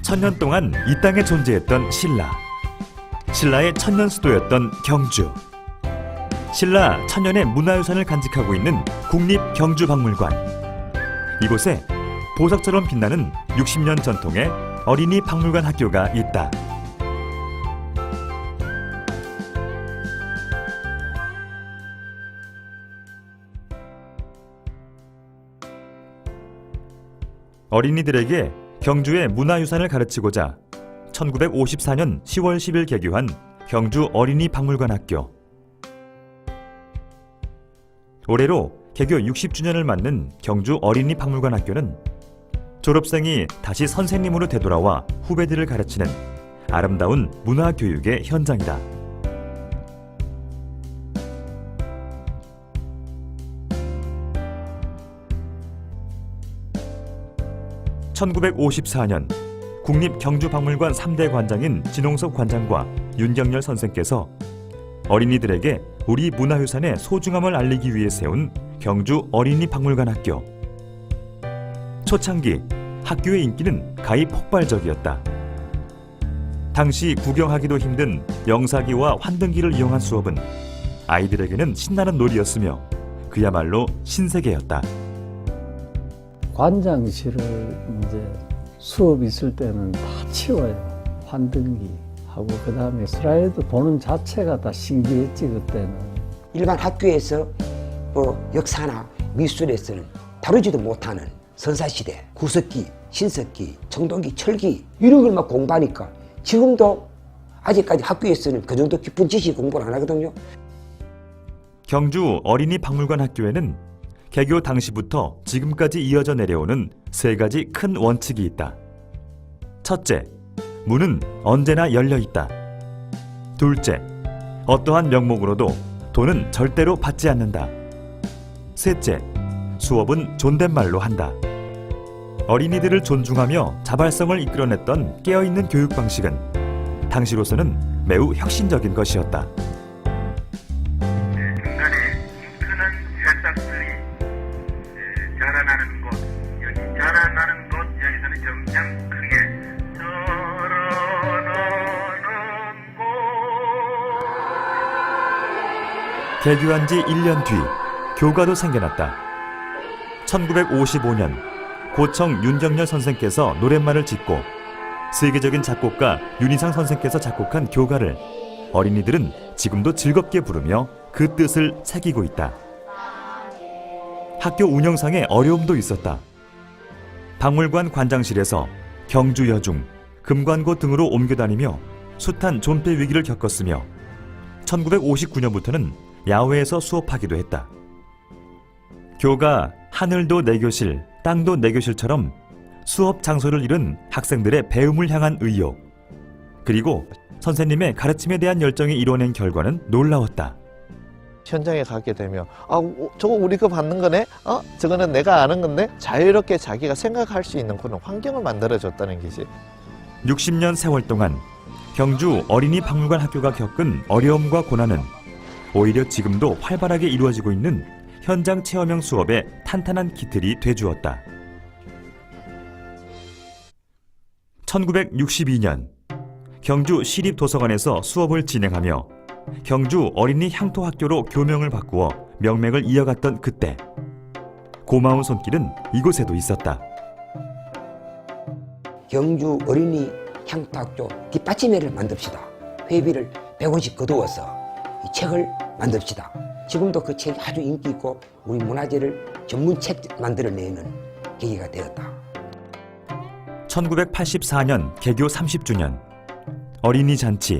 천년 동안 이 땅에 존재했던 신라. 신라의 천년 수도였던 경주. 신라 천년의 문화유산을 간직하고 있는 국립경주박물관. 이곳에 보석처럼 빛나는 60년 전통의 어린이 박물관 학교가 있다. 어린이들에게 경주의 문화유산을 가르치고자 1954년 10월 10일 개교한 경주 어린이 박물관 학교. 올해로 개교 60주년을 맞는 경주 어린이 박물관 학교는 졸업생이 다시 선생님으로 되돌아와 후배들을 가르치는 아름다운 문화교육의 현장이다. (1954년) 국립경주박물관 3대 관장인 진홍석 관장과 윤경열 선생께서 어린이들에게 우리 문화유산의 소중함을 알리기 위해 세운 경주 어린이박물관 학교. 초창기 학교의 인기는 가히 폭발적이었다. 당시 구경하기도 힘든 영사기와 환등기를 이용한 수업은 아이들에게는 신나는 놀이였으며 그야말로 신세계였다. 관장실을 이제 수업 있을 때는 다 치워요. 환등기 하고 그다음에 슬라이드 보는 자체가 다 신기했지 그때는. 일반 학교에서 역사나 미술에서는 다루지도 못하는 선사시대, 구석기, 신석기, 청동기, 철기 이런 걸 막 공부하니까 지금도 아직까지 학교에서는 그 정도 깊은 지식 공부를 안 하거든요. 경주 어린이 박물관 학교에는 개교 당시부터 지금까지 이어져 내려오는 세 가지 큰 원칙이 있다. 첫째, 문은 언제나 열려 있다. 둘째, 어떠한 명목으로도 돈은 절대로 받지 않는다. 셋째, 수업은 존댓말로 한다. 어린이들을 존중하며 자발성을 이끌어냈던 깨어있는 교육 방식은 당시로서는 매우 혁신적인 것이었다. 자라나는 곳, 여기 자라나는 곳, 여기서는 정장 크게 자라나는 곳. 개교한 지 1년 뒤 교가도 생겨났다. 1955년 고청 윤경열 선생께서 노랫말을 짓고 세계적인 작곡가 윤희상 선생께서 작곡한 교가를 어린이들은 지금도 즐겁게 부르며 그 뜻을 새기고 있다. 학교 운영상에 어려움도 있었다. 박물관 관장실에서 경주 여중, 금관고 등으로 옮겨 다니며 숱한 존폐 위기를 겪었으며 1959년부터는 야외에서 수업하기도 했다. 교가 하늘도 내 교실, 땅도 내 교실처럼 수업 장소를 잃은 학생들의 배움을 향한 의욕, 그리고 선생님의 가르침에 대한 열정이 이뤄낸 결과는 놀라웠다. 현장에 가게 되면 저거 우리가 받는 거네? 저거는 내가 아는 건데? 자유롭게 자기가 생각할 수 있는 그런 환경을 만들어줬다는 것이. 60년 세월 동안 경주 어린이 박물관 학교가 겪은 어려움과 고난은 오히려 지금도 활발하게 이루어지고 있는 현장 체험형 수업의 탄탄한 기틀이 돼주었다. 1962년 경주 시립도서관에서 수업을 진행하며 경주 어린이 향토학교로 교명을 바꾸어 명맥을 이어갔던 그때 고마운 손길은 이곳에도 있었다. 경주 어린이 향토학교 뒷받침회를 만듭시다. 회비를 100원씩 거두어서 이 책을 만듭시다. 지금도 그 책이 아주 인기 있고 우리 문화재를 전문책 만들어내는 계기가 되었다. 1984년 개교 30주년 어린이 잔치,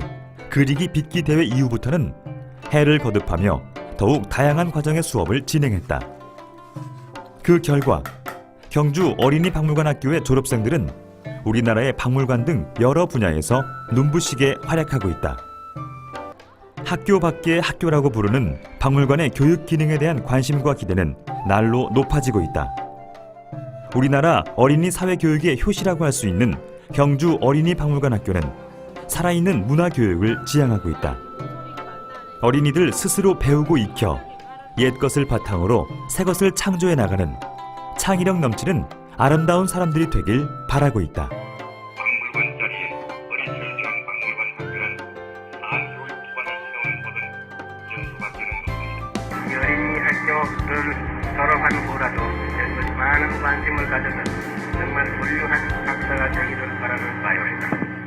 그리기 빚기 대회 이후부터는 해를 거듭하며 더욱 다양한 과정의 수업을 진행했다. 그 결과 경주 어린이 박물관 학교의 졸업생들은 우리나라의 박물관 등 여러 분야에서 눈부시게 활약하고 있다. 학교 밖의 학교라고 부르는 박물관의 교육 기능에 대한 관심과 기대는 날로 높아지고 있다. 우리나라 어린이 사회교육의 효시라고 할 수 있는 경주 어린이 박물관 학교는 살아있는 문화교육을 지향하고 있다. 어린이들 스스로 배우고 익혀 옛것을 바탕으로 새것을 창조해 나가는 창의력 넘치는 아름다운 사람들이 되길 바라고 있다. 박물관 졸업한 후라도 많은 관심을 가져서 정말 훌륭한 박사가 되기를 바라는 바입니다.